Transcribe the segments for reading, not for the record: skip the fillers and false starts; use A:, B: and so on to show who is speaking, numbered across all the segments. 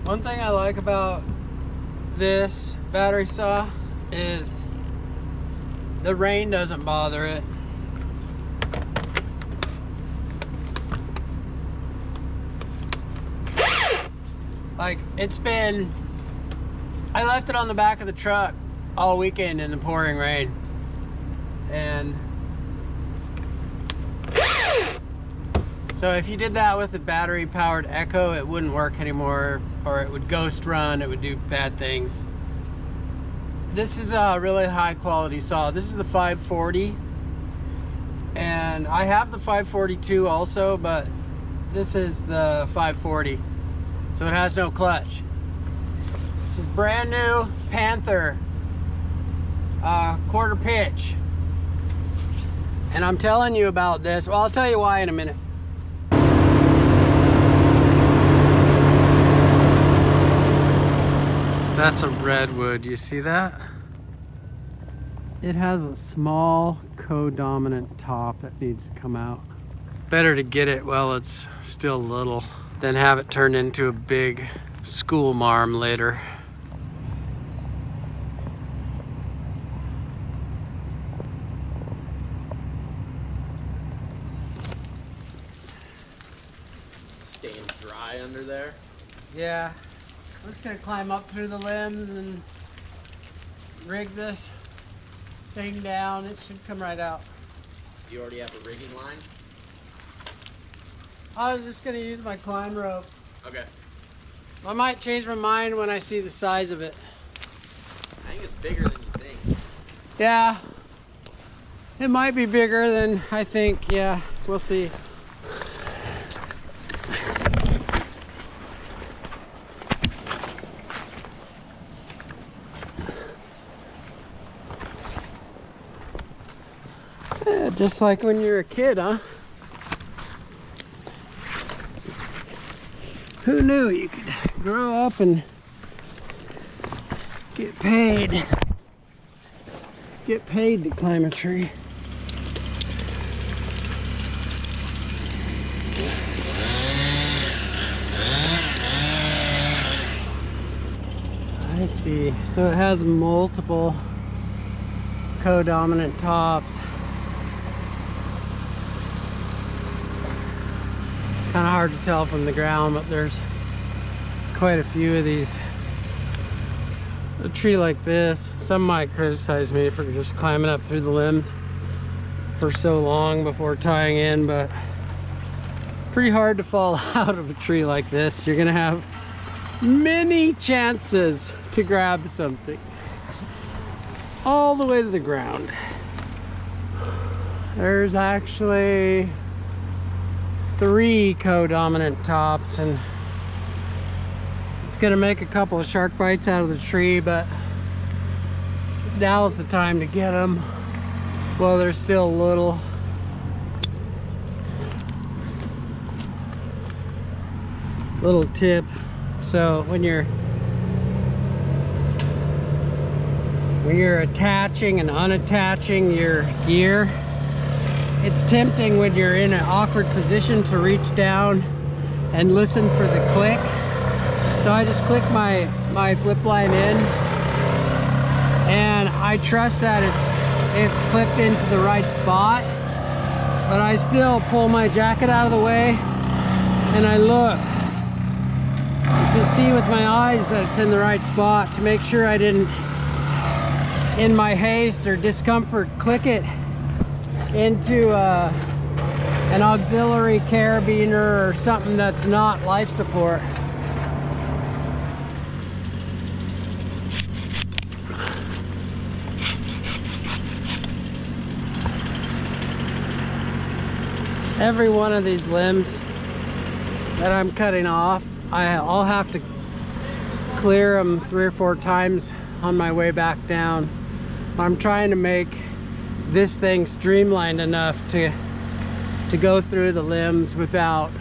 A: One thing I like about this battery saw is the rain doesn't bother it. Like, I left it on the back of the truck all weekend in the pouring rain. And so if you did that with a battery powered Echo, it wouldn't work anymore, or it would ghost run, it would do bad things. This is a really high quality saw. This is the 540, and I have the 542 also, but this is the 540, so it has no clutch. This is brand new Panther, quarter pitch. And I'm telling you about this, well, I'll tell you why in a minute. That's a redwood, you see that? It has a small co-dominant top that needs to come out. Better to get it while it's still little than have it turn into a big school marm later.
B: Staying dry under there?
A: Yeah. I'm just gonna climb up through the limbs and rig this thing down. It should come right out.
B: You already have a rigging line?
A: I was just gonna use my climb rope.
B: Okay.
A: I might change my mind when I see the size of it.
B: I think it's bigger than you think.
A: Yeah. It might be bigger than I think. Yeah, we'll see. Yeah, just like when you're a kid, huh? Who knew you could grow up and get paid to climb a tree? I see. So it has multiple co-dominant tops. Kind of hard to tell from the ground, but there's quite a few of these. A tree like this, some might criticize me for just climbing up through the limbs for so long before tying in, but pretty hard to fall out of a tree like this. You're gonna have many chances to grab something all the way to the ground. There's actually 3 co-dominant tops, and it's gonna make a couple of shark bites out of the tree, but now's the time to get them while they're still little. Little tip, so when you're attaching and unattaching your gear, it's tempting when you're in an awkward position to reach down and listen for the click. So I just click my flip line in, and I trust that it's clipped into the right spot, but I still pull my jacket out of the way and I look to see with my eyes that it's in the right spot, to make sure I didn't, in my haste or discomfort, click it into an auxiliary carabiner or something that's not life support. Every one of these limbs that I'm cutting off, I'll have to clear them 3 or 4 times on my way back down. I'm trying to make this thing streamlined enough to go through the limbs without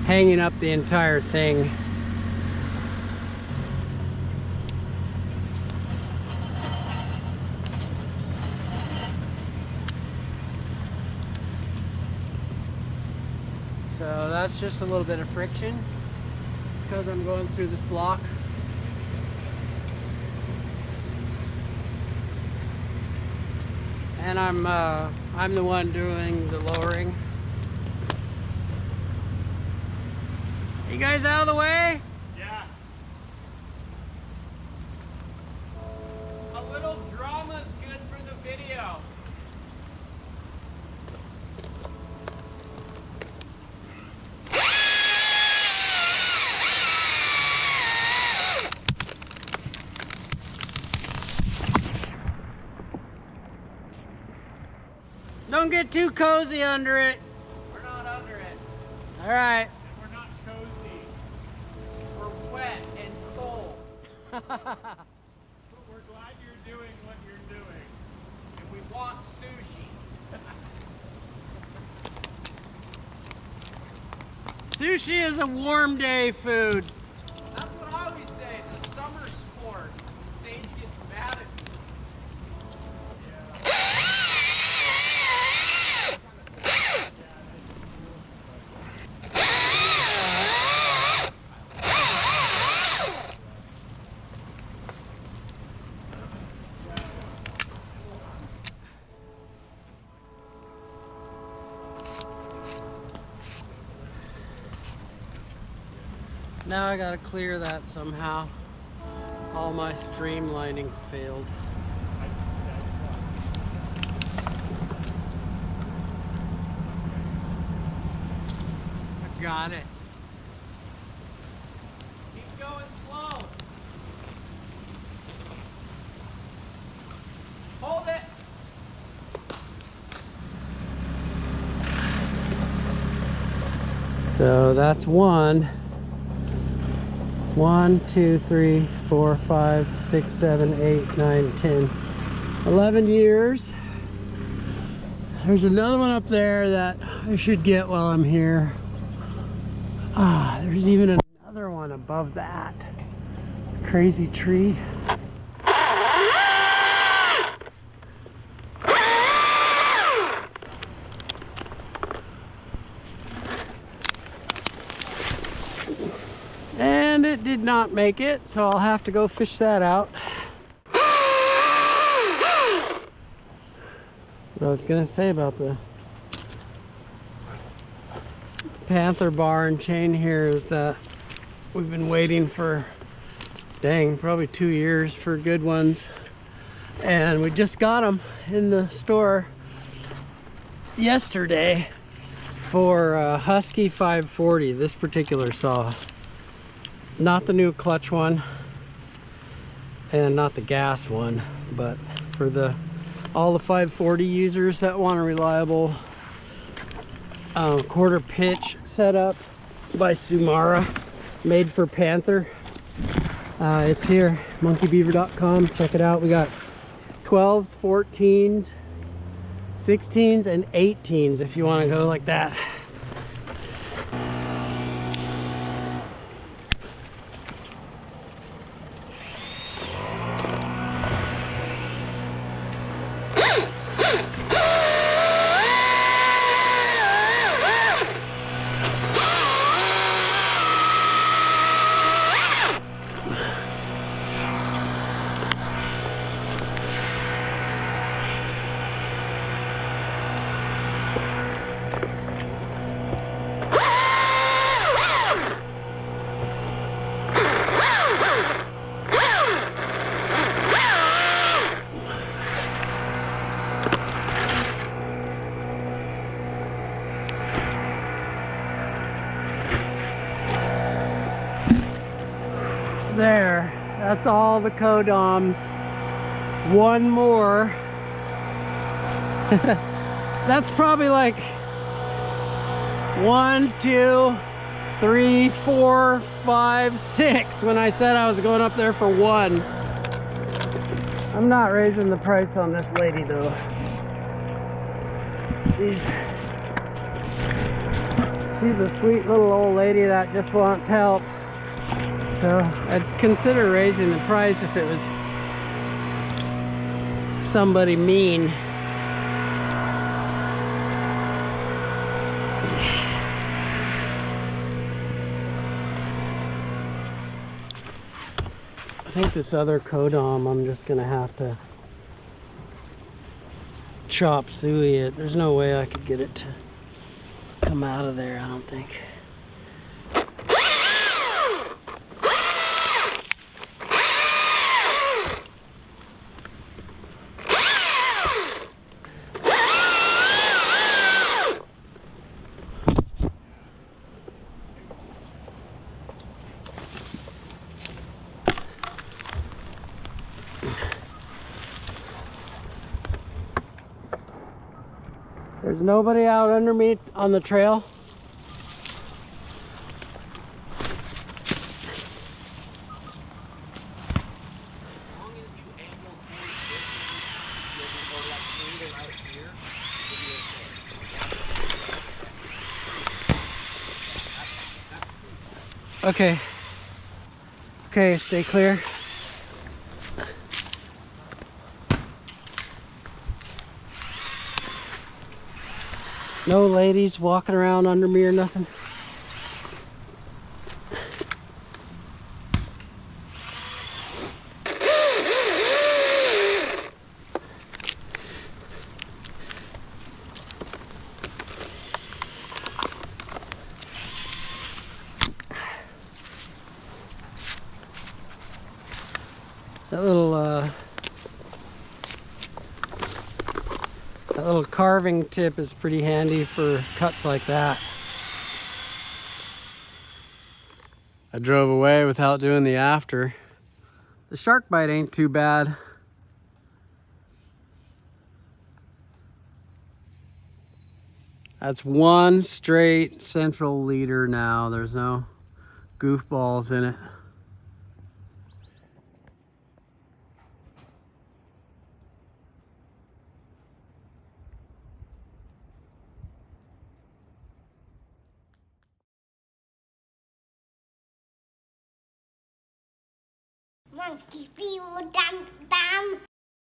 A: hanging up the entire thing. So that's just a little bit of friction. because I'm going through this block. And I'm the one doing the lowering. You guys out of the way?
B: Yeah. A little drama's good for the video.
A: Don't get too cozy under it.
B: We're not under it.
A: All right.
B: We're not cozy. We're wet and cold. But we're glad you're doing what you're doing. And we want sushi.
A: Sushi is a warm day food.
B: That's what I always say. It's a summer sport. Sage gets mad at me.
A: Now I gotta clear that somehow. All my streamlining failed. I got it.
B: Keep going slow. Hold it.
A: So that's 1, 2, 3, 4, 5, 6, 7, 8, 9, 10, 11 years. There's another one up there that I should get while I'm here. There's even another one above that. Crazy tree. And it did not make it, so I'll have to go fish that out. What I was gonna say about the Panther bar and chain here is that we've been waiting for, dang, probably 2 years for good ones. And we just got them in the store yesterday for Husky 540, this particular saw. Not the new clutch one and not the gas one, but for all the 540 users that want a reliable quarter pitch setup by Sumara, made for Panther. It's here, monkeybeaver.com. Check it out. We got 12s, 14s, 16s, and 18s if you want to go like that. There, that's all the codoms. One more. That's probably like 1, 2, 3, 4, 5, 6 when I said I was going up there for 1. I'm not raising the price on this lady though. She's a sweet little old lady that just wants help. So I'd consider raising the price if it was somebody mean. I think this other codom, I'm just gonna have to chop suey it. There's no way I could get it to come out of there, I don't think. There's nobody out under me on the trail. Okay. Okay, stay clear. No ladies walking around under me or nothing. That little carving tip is pretty handy for cuts like that. I drove away without doing the after. The shark bite ain't too bad. That's one straight central leader now. There's no goofballs in it.
C: Monkey people, dum dum.